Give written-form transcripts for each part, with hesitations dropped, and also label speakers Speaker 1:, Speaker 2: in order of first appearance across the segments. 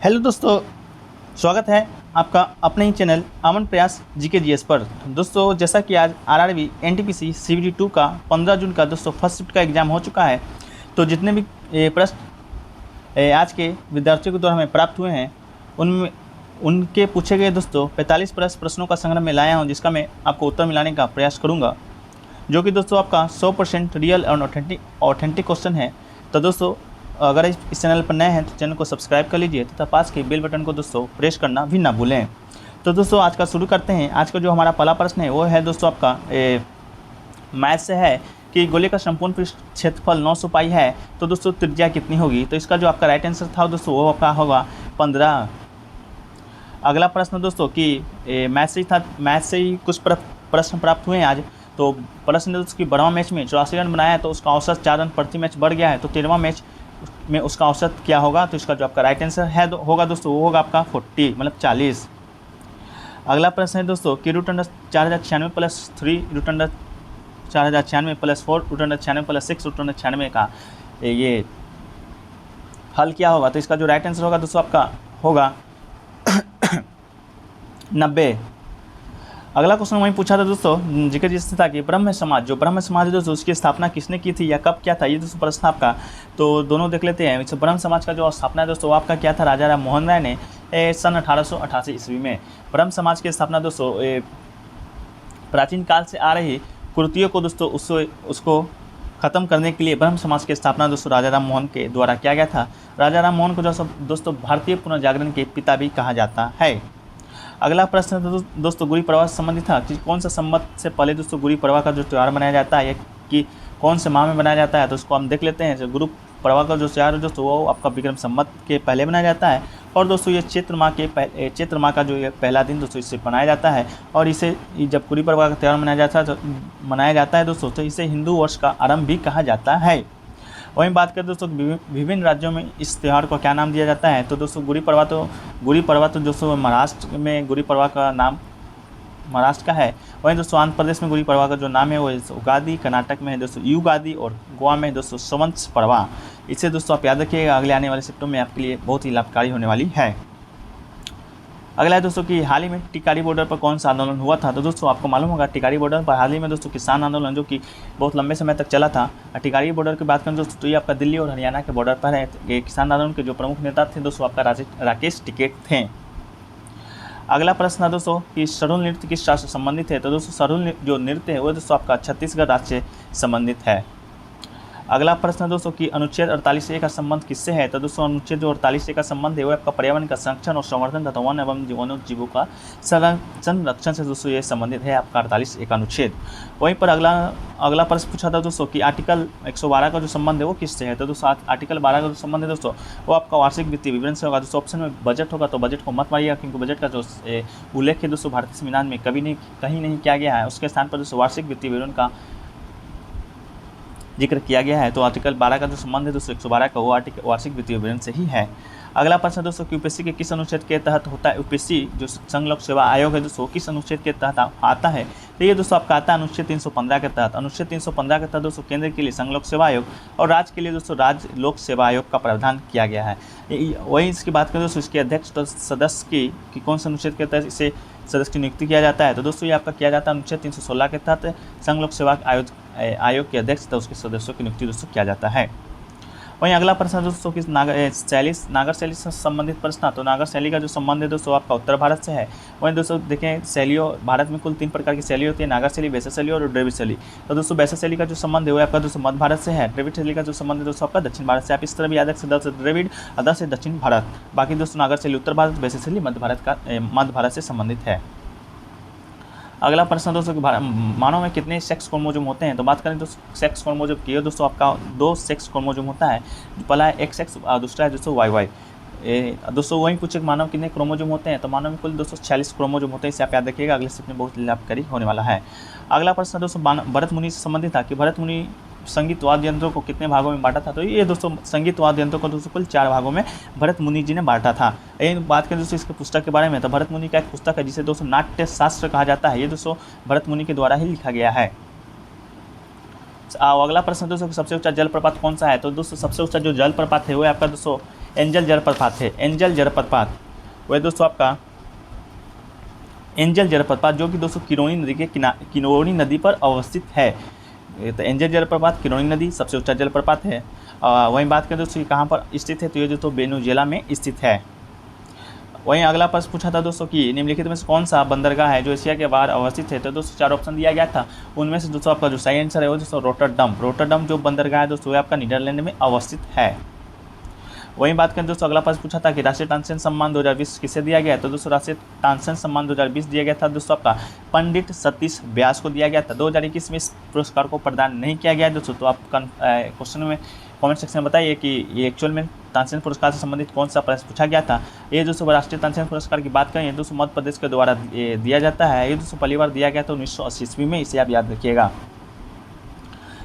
Speaker 1: Hello दोस्तों, स्वागत है आपका अपने ही चैनल अमन प्रयास जीके जीएस पर। दोस्तों, जैसा कि आज आरआरबी एनटीपीसी सीबीटी 2 का 15 जून का दोस्तों फर्स्ट शिफ्ट का एग्ज़ाम हो चुका है। तो जितने भी प्रश्न आज के विद्यार्थियों के द्वारा हमें प्राप्त हुए हैं उनमें उनके पूछे गए दोस्तों 45 प्रश्नों का संग्रह में लाया हूँ, जिसका मैं आपको उत्तर मिलाने का प्रयास करूँगा, जो कि दोस्तों आपका 100% रियल और ऑथेंटिक क्वेश्चन है। तो दोस्तों, अगर इस चैनल पर नए हैं तो चैनल को सब्सक्राइब कर लीजिए तथा पास के बेल बटन को दोस्तों प्रेस करना भी ना भूलें। तो दोस्तों, आज का शुरू करते हैं। आज का जो हमारा पहला प्रश्न है वो है दोस्तों आपका मैथ से है कि गोले का संपूर्ण पृष्ठ क्षेत्रफल 900 पाई है, तो दोस्तों त्रिज्या कितनी होगी। तो इसका जो आपका राइट आंसर था दोस्तों वो आपका होगा 15। अगला प्रश्न दोस्तों कि मैथ से ही कुछ प्रश्न प्राप्त हुए हैं आज। तो प्रश्न दोस्तों कि 12वां मैच में 84 रन बनाया है तो उसका औसत 4 रन प्रति मैच बढ़ गया है, तो 13वां मैच में उसका औसत क्या होगा। तो इसका जो आपका राइट आंसर है होगा दोस्तों वो होगा आपका 40 मतलब 40। अगला प्रश्न है दोस्तों कि √4096 प्लस 3 √4096 प्लस 4 √96 प्लस 6 √96 का ये हल क्या होगा। तो इसका जो राइट आंसर होगा दोस्तों आपका होगा 90। अगला क्वेश्चन वहीं पूछा था दोस्तों जिक्र जिससे था कि ब्रह्म समाज है दोस्तों उसकी स्थापना किसने की थी या कब क्या था, ये दोस्तों प्रश्न आपका। तो दोनों देख लेते हैं। ब्रह्म समाज का जो स्थापना है दोस्तों आपका क्या था, राजा राम मोहन राय ने सन 1888 ईस्वी में। ब्रह्म समाज की स्थापना दोस्तों प्राचीन काल से आ रही कुरीतियों को दोस्तों उसको ख़त्म करने के लिए ब्रह्म समाज की स्थापना दोस्तों राजा राम मोहन के द्वारा किया गया था। राजा राम मोहन को दोस्तों भारतीय पुनर्जागरण के पिता भी कहा जाता है। अगला प्रश्न दोस्तों गुड़ी पड़वा से संबंधित था कि कौन सा संवत से पहले दोस्तों गुड़ी पड़वा का जो त्यौहार मनाया जाता है कि कौन से माह में मनाया जाता है। तो उसको हम देख लेते हैं। जो गुरु पड़वा का जो त्यौहार है दोस्तों वो आपका विक्रम संवत के पहले मनाया जाता है, और दोस्तों ये चैत्र माह का जो ये पहला दिन दोस्तों इससे मनाया जाता है। और इसे जब गुड़ी पड़वा का त्यौहार मनाया जाता है दोस्तों तो इसे हिंदू वर्ष का आरंभ भी कहा जाता है। वहीं बात करें दोस्तों विभिन्न राज्यों में इस त्यौहार को क्या नाम दिया जाता है। तो दोस्तों गुड़ी पड़वा तो दोस्तों महाराष्ट्र में गुड़ी पड़वा का नाम महाराष्ट्र का है। वहीं दोस्तों आंध्र प्रदेश में गुड़ी पड़वा का जो नाम है वो उगादी, कर्नाटक में है दोस्तों युगादी और गोवा में है दोस्तों संवत्स पड़वा। इसे दोस्तों आप याद रखिएगा, अगले आने वाले शिफ्टों में आपके लिए बहुत ही लाभकारी होने वाली है। अगला है दोस्तों कि हाल ही में टिकारी बॉर्डर पर कौन सा आंदोलन हुआ था। तो दोस्तों आपको मालूम होगा टिकारी बॉर्डर पर हाल ही में दोस्तों किसान आंदोलन जो कि बहुत लंबे समय तक चला था। टिकारी बॉर्डर की बात करें दोस्तों तो ये आपका दिल्ली और हरियाणा के बॉर्डर पर है। ये किसान आंदोलन के जो प्रमुख नेता थे दोस्तों आपका राकेश टिकैत थे। अगला प्रश्न है दोस्तों कि सरोल नृत्य किस राष्ट्र से संबंधित है। तो दोस्तों सरोल जो नृत्य है वो दोस्तों आपका छत्तीसगढ़ राज्य से संबंधित है। अगला प्रश्न दोस्तों कि अनुच्छेद 48A का संबंध किससे है। तो दोस्तों अनुच्छेद जो 48A का संबंध है वो आपका पर्यावरण का संरक्षण और संवर्धन तथा वन एवं जीवों का संरक्षण से दोस्तों ये संबंधित है आपका 48A का अनुच्छेद। वहीं पर अगला प्रश्न पूछा था दोस्तों कि आर्टिकल 112 का जो संबंध है वो किससे है। तो दोस्तों आर्टिकल 12 का जो संबंध है दोस्तों वो आपका वार्षिक वित्तीय विवरण से होगा। दोस्तों ऑप्शन में बजट होगा तो बजट को मत मारिएगा, क्योंकि बजट का जो उल्लेख है दोस्तों भारतीय संविधान में कहीं नहीं किया गया है। उसके स्थान पर दोस्तों वार्षिक वित्तीय विवरण का जिक्र किया गया है। तो आर्टिकल 12 का जो संबंध है दोस्तों 112 का वो आर्टिकल वार्षिक वित्तीय विवरण से ही है। अगला प्रश्न दोस्तों कि यूपीएससी के किस अनुच्छेद के तहत होता है। यूपीएससी जो संघ लोक सेवा आयोग है दोस्तों किस अनुच्छेद के तहत आता है। तो ये दोस्तों आपका आता है अनुच्छेद 315 के तहत। अनुच्छेद 315 के तहत दोस्तों केंद्र के लिए संघ लोक सेवा आयोग और राज्य के लिए दोस्तों राज्य लोक सेवा आयोग का प्रावधान किया गया है। वही इसकी बात करें दोस्तों इसके अध्यक्ष तो सदस्य की कौन से अनुच्छेद के तहत इसे सदस्य की नियुक्ति किया जाता है। तो दोस्तों ये आपका किया जाता है अनुच्छेद 316 के तहत संघ लोक सेवा आयोग के अध्यक्ष तथा उसके सदस्यों की नियुक्ति दोस्तों किया जाता है। वहीं अगला प्रश्न दोस्तों कि नागर शैली से संबंधित प्रश्न। तो नागर शैली का जो संबंध है दोस्तों आपका उत्तर भारत से है। वहीं दोस्तों देखें शैलियों भारत में कुल 3 प्रकार की शैली होती है, नागर शैली, वैश्य शैली और द्रविड़ शैली। तो दोस्तों वैश्य शैली का जो संबंध है वो आपका दोस्तों मध्य भारत से है। द्रविड़ शैली का जो संबंध है दोस्तों आपका दक्षिण भारत से। आप इस तरह भी याद रख सकते हैं, द्रविड़ अदर से दक्षिण भारत, बाकी दोस्तों नागर शैली उत्तर भारत, वैश्य शैली मध्य भारत से संबंधित है। अगला प्रश्न दोस्तों कि मानव में कितने सेक्स क्रोमोसोम होते हैं। तो बात करें तो सेक्स क्रोमोसोम की है दोस्तों आपका 2 सेक्स क्रोमोसोम होता है। पहला है XX और दूसरा है दोस्तों YY। दोस्तों वहीं पूछे मानव कितने क्रोमोसोम होते हैं। तो मानव में कुल दोस्तों 46 क्रोमोसोम होते हैं। इसे आप याद रखिएगा, अगले स्टेप में बहुत लाभकारी होने वाला है। अगला प्रश्न दोस्तों भरत मुनि से संबंधित था कि भरत मुनि संगीत वाद्य यंत्रों को कितने भागों में बांटा था। तो ये दोस्तों संगीत वाद्य यंत्रों को दोस्तों कुल 4 भागों में भरत मुनि जी ने बांटा था। ये बात करें दोस्तों इसके पुस्तक के बारे में। तो भरत मुनि का एक पुस्तक है जिसे दोस्तों नाट्य शास्त्र कहा जाता है। ये दोस्तों भरत मुनि के द्वारा ही लिखा गया है। अगला प्रश्न दोस्तों सबसे ऊंचा जलप्रपात कौन सा है। तो दोस्तों सबसे ऊंचा जो जलप्रपात है वो आपका दोस्तों एंजल जलप्रपात है, एंजल जलप्रपात वह दोस्तों आपका एंजल जलप्रपात जो कि दोस्तों किरोनी नदी के किरोनी नदी पर अवस्थित है। तो एंजल जलप्रपात किरोनी नदी सबसे ऊंचा जलप्रपात है। वहीं बात करें दोस्तों कहाँ पर स्थित है, तो ये दोस्तों वेनेजुएला में स्थित है। वहीं अगला प्रश्न पूछा था दोस्तों कि निम्नलिखित में से कौन सा बंदरगाह है जो एशिया के बाहर अवस्थित है। तो दोस्तों 4 ऑप्शन दिया गया था, उनमें से दोस्तों आपका जो सही आंसर है वो दोस्तों रोटरडम, रोटरडम जो बंदरगाह है दोस्तों आपका नीदरलैंड में अवस्थित है। वहीं बात करें दोस्तों अगला प्रश्न पूछा था कि राष्ट्रीय तानसेन सम्मान 2020 किसे दिया गया है। तो दोस्तों राष्ट्रीय तानसेन सम्मान 2020 दिया गया था दोस्तों आपका पंडित सतीश व्यास को दिया गया था। 2021 में इस पुरस्कार को प्रदान नहीं किया गया है दोस्तों। तो आप क्वेश्चन में कमेंट सेक्शन में बताइए कि ये एक्चुअल में तानसेन पुरस्कार से संबंधित कौन सा प्रश्न पूछा गया था। ये दोस्तों राष्ट्रीय तानसेन पुरस्कार की बात करें दोस्तों मध्य प्रदेश के द्वारा दिया जाता है। ये दोस्तों पहली बार दिया गया था 1980 ईस्वी में, इसे आप याद रखिएगा।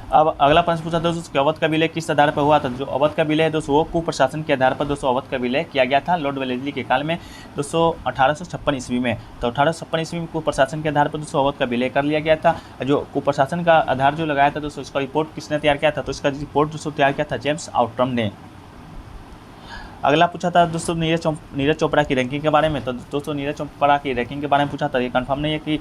Speaker 1: अब अगला प्रश्न पूछा था दोस्तों अवध का विलय किस आधार पर हुआ था। जो अवध का विलय है दोस्तों वो कुप्रशासन के आधार पर दोस्तों अवध का विलय किया गया था लॉर्ड वेलेस्ली के काल में दोस्तों 1856 ईस्वी में। तो 1856 ईस्वी में कुप्रशासन के आधार पर दोस्तों अवध का विलय कर लिया गया था। जो कुप्रशासन का आधार जो लगाया था दोस्तों इसका रिपोर्ट किसने तैयार किया था। तो इसका रिपोर्ट दोस्तों तैयार किया था जेम्स आउटरम ने। अगला पूछा था दोस्तों नीरज चोपड़ा की रैंकिंग के बारे में। तो दोस्तों नीरज चोपड़ा की रैंकिंग के बारे में पूछा था, ये कंफर्म नहीं है कि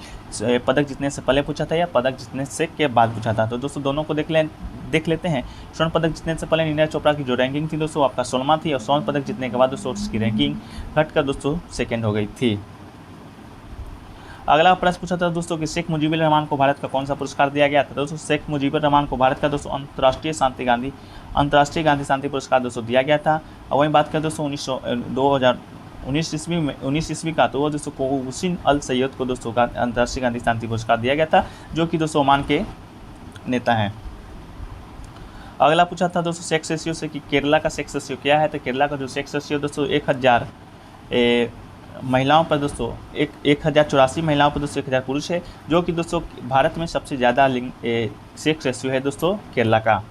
Speaker 1: पदक जीतने से पहले पूछा था या पदक जीतने से के बाद पूछा था। तो दोस्तों दोनों को देख लेते हैं। स्वर्ण पदक जीतने से पहले नीरज चोपड़ा की जो रैंकिंग थी दोस्तों आपका 16वां थी और स्वर्ण पदक जीतने के बाद दोस्तों उसकी रैंकिंग घटकर दोस्तों सेकेंड हो गई थी। अगला प्रश्न पूछा था दोस्तों कि शेख मुजीबुर रहमान को भारत का कौन सा पुरस्कार दिया गया था। दोस्तों शेख मुजीबुर रहमान को भारत का दोस्तों अंतर्राष्ट्रीय गांधी शांति पुरस्कार दोस्तों दिया गया था। और वहीं बात करें दोस्तों 19 ईस्वी का तो वो दोस्तों हुसैन अल सैयद को दोस्तों अंतर्राष्ट्रीय गांधी शांति पुरस्कार दिया गया था जो कि दोस्तों ओमान के नेता हैं। अगला पूछा था दोस्तों सेक्स रेशियो से कि केरला का सेक्स रेशियो क्या है। तो केरला का जो सेक्स रेशियो दोस्तों 1000 महिलाओं पर दोस्तों 1084 महिलाओं पर दोस्तों 1000 पुरुष है, जो कि दोस्तों भारत में सबसे ज़्यादा सेक्स रेशियो है दोस्तों केरला का।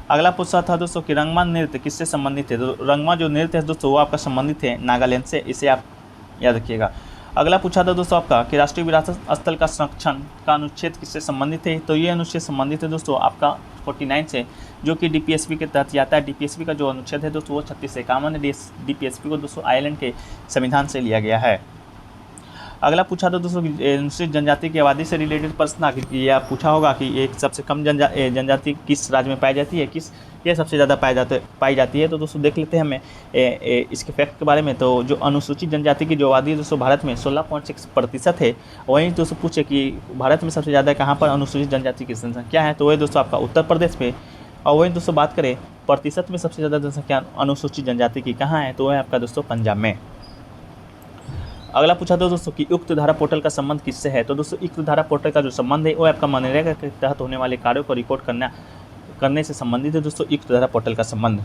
Speaker 1: अगला पूछा था दोस्तों कि रंगमा नृत्य किससे संबंधित है। तो रंगमा जो नृत्य है दोस्तों वो आपका संबंधित है नागालैंड से, इसे आप याद रखिएगा। अगला पूछा था दोस्तों आपका कि राष्ट्रीय विरासत स्थल का संरक्षण का अनुच्छेद किससे संबंधित है। तो ये अनुच्छेद संबंधित है दोस्तों आपका 49 से, जो कि डीपीएसपी के तहत जाता है। डीपीएसपी का जो अनुच्छेद है दोस्तों वो 36 से 51 है। डीपीएसपी को दोस्तों आयरलैंड के संविधान से लिया गया है। अगला पूछा था दोस्तों अनुसूचित जनजाति की आबादी से रिलेटेड प्रश्न कि यह पूछा होगा कि एक सबसे कम जनजाति किस राज्य में पाई जाती है, किस ये सबसे ज़्यादा पाई जाती है। तो दोस्तों देख लेते हैं हमें इसके फैक्ट के बारे में। तो जो अनुसूचित जनजाति की जो आबादी है दोस्तों भारत में 16.6% है। वहीं दोस्तों पूछे कि भारत में सबसे ज़्यादा कहाँ पर अनुसूचित जनजाति की जनसंख्या है, तो वही दोस्तों आपका उत्तर प्रदेश में। और वहीं दोस्तों बात करें प्रतिशत में सबसे ज़्यादा जनसंख्या अनुसूचित जनजाति की कहाँ है, तो वह आपका दोस्तों पंजाब में। अगला पूछा था दोस्तों कि युक्त धारा पोर्टल का संबंध किससे है। तो दोस्तों युक्त धारा पोर्टल का जो संबंध है वो आपका मनरेगा के तहत होने वाले कार्यों को रिकॉर्ड करने से संबंधित है दोस्तों युक्त धारा पोर्टल का संबंध।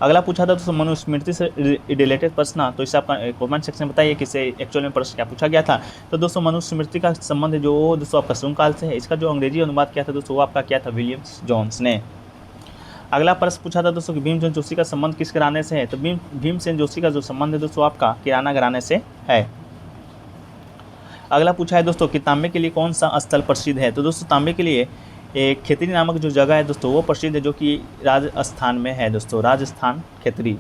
Speaker 1: अगला पूछा था दोस्तों मनुस्मृति से रिलेटेड प्रश्न, तो इसे आपका कमेंट सेक्शन में बताइए कि इसे एक्चुअल में प्रश्न क्या पूछा गया था। तो दोस्तों मनुस्मृति का संबंध जो दोस्तों आपका शुंकाल से है, इसका जो अंग्रेजी अनुवाद किया था दोस्तों वो आपका किया था विलियम जोन्स ने। अगला प्रश्न पूछा था दोस्तों कि भीमसेन जोशी का संबंध किस घराने से है। तो भीमसेन जोशी का जो संबंध है दोस्तों आपका किराना घराने से है। अगला पूछा है दोस्तों कि तांबे के लिए कौन सा स्थल प्रसिद्ध है। तो दोस्तों तांबे के लिए एक खेतरी नामक जो जगह है दोस्तों वो प्रसिद्ध है, जो कि राजस्थान में है दोस्तों, राजस्थान खेतरी।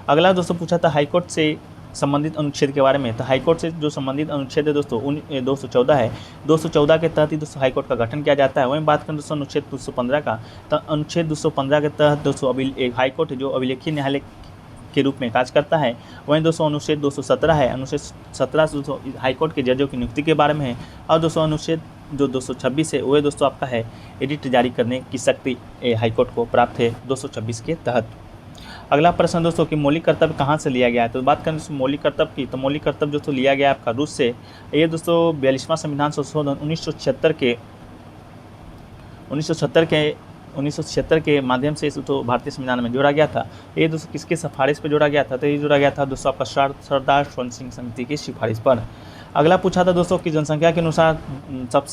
Speaker 1: अगला दोस्तों पूछा था हाईकोर्ट से संबंधित अनुच्छेद के बारे में। तो हाईकोर्ट से जो संबंधित अनुच्छेद है दोस्तों 214 है। 214 के तहत ही दोस्तों हाईकोर्ट का गठन किया जाता है। वहीं बात करें दोस्तों अनुच्छेद 215 का, तो अनुच्छेद 215 के तहत दोस्तों एक हाईकोर्ट जो अभिलेखीय न्यायालय के रूप में कार्य करता है। वहीं दोस्तों अनुच्छेद 217 है। अनुच्छेद 17 से दोस्तों हाईकोर्ट के जजों की नियुक्ति के बारे में है। और दोस्तों अनुच्छेद जो 226 है वह दोस्तों आपका है एडिट जारी करने की शक्ति हाईकोर्ट को प्राप्त है 226 के तहत। अगला प्रश्न दोस्तों कि मौलिक कर्तव्य कहाँ से लिया गया है। तो बात करें दोस्तों मौलिक कर्तव्य की, तो मौलिक कर्तव्य दोस्तों लिया गया आपका रूस से। ये दोस्तों 42वां संविधान संशोधन 1976 के माध्यम से इस तो भारतीय संविधान में जोड़ा गया था। ये दोस्तों किसके सिफारिश पर जोड़ा गया था। तो ये जोड़ा गया था दोस्तों आपका सरदार स्वर्ण सिंह समिति की सिफारिश पर। अगला पूछा था दोस्तों कि जनसंख्या के अनुसार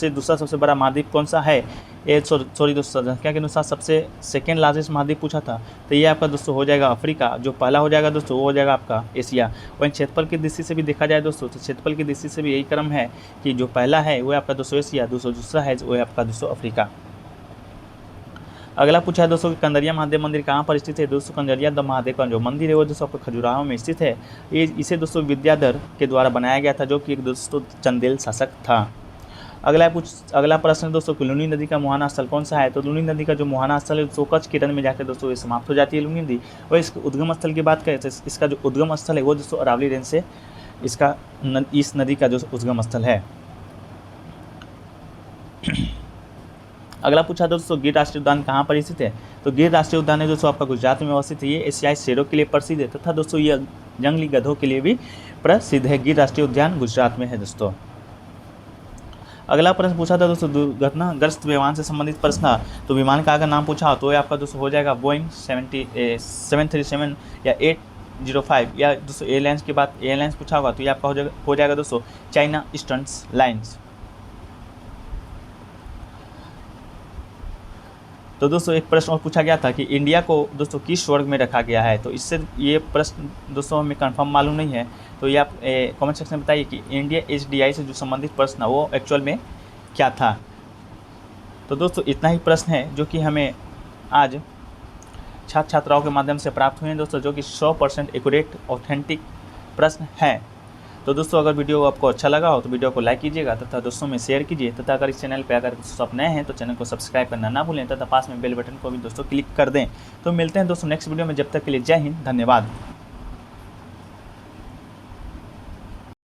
Speaker 1: दूसरा सबसे बड़ा महाद्वीप कौन सा है। ये सॉरी दोस्तों जनसंख्या के अनुसार सबसे सेकेंड लार्जेस्ट महाद्वीप पूछा था। तो ये आपका दोस्तों हो जाएगा अफ्रीका। जो पहला हो जाएगा दोस्तों वो हो जाएगा आपका एशिया। वहीं क्षेत्रफल की दृष्टि से भी देखा जाए दोस्तों, तो क्षेत्रफल की दृष्टि से भी यही क्रम है कि जो पहला है वो आपका दोस्तों एशिया, दूसरा है वो आपका दोस्तों अफ्रीका। अगला पूछा है दोस्तों कि कंदरिया महादेव मंदिर कहाँ पर स्थित है। दोस्तों कंदरिया महादेव का जो मंदिर है वो दोस्तों आपको खजुराहो में स्थित है। ये इसे दोस्तों विद्याधर के द्वारा बनाया गया था, जो कि एक दोस्तों चंदेल शासक था। अगला प्रश्न है दोस्तों कि लुनी नदी का मुहाना स्थल कौन सा है। तो लुनी नदी का जो मुहाना स्थल है दोस्तों कच्छ के रण में जाकर दोस्तों ये समाप्त हो जाती है लुनी नदी। और इसके उद्गम स्थल की बात करें तो इसका जो उद्गम स्थल है वो दोस्तों अरावली रेंज से इस नदी का जो उद्गम स्थल है। अगला पूछा दोस्तों गिर राष्ट्रीय उद्यान कहाँ पर स्थित है। तो गिर राष्ट्रीय उद्यान है दोस्तों आपका गुजरात में अवस्थित है। ये एशियाई शेरों के लिए प्रसिद्ध है तथा दोस्तों ये जंगली गधों के लिए भी प्रसिद्ध है। गिर राष्ट्रीय उद्यान गुजरात में है दोस्तों। अगला प्रश्न पूछा था दोस्तों दुर्घटनाग्रस्त विमान से संबंधित प्रश्न। तो विमान का अगर नाम पूछा तो ये आपका दोस्तों हो जाएगा बोइंग 737 या 805, या दोस्तों एयरलाइंस की बात एयरलाइंस पूछा होगा तो ये आपका हो जाएगा दोस्तों चाइना ईस्टर्न लाइन्स। तो दोस्तों एक प्रश्न और पूछा गया था कि इंडिया को दोस्तों किस वर्ग में रखा गया है। तो इससे ये प्रश्न दोस्तों हमें कंफर्म मालूम नहीं है, तो ये आप कमेंट सेक्शन में बताइए कि इंडिया HDI से जो संबंधित प्रश्न है वो एक्चुअल में क्या था। तो दोस्तों इतना ही प्रश्न है जो कि हमें आज छात्र छात्राओं के माध्यम से प्राप्त हुए हैं दोस्तों, जो कि 100% एक्यूरेट ऑथेंटिक प्रश्न हैं। तो दोस्तों अगर वीडियो आपको अच्छा लगा हो तो वीडियो को लाइक कीजिएगा तथा दोस्तों में शेयर कीजिए, तथा अगर इस चैनल पर अगर दोस्तों आप नए हैं तो चैनल को सब्सक्राइब करना ना भूलें तथा पास में बेल बटन को भी दोस्तों क्लिक कर दें। तो मिलते हैं दोस्तों नेक्स्ट वीडियो में, जब तक के लिए जय हिंद, धन्यवाद।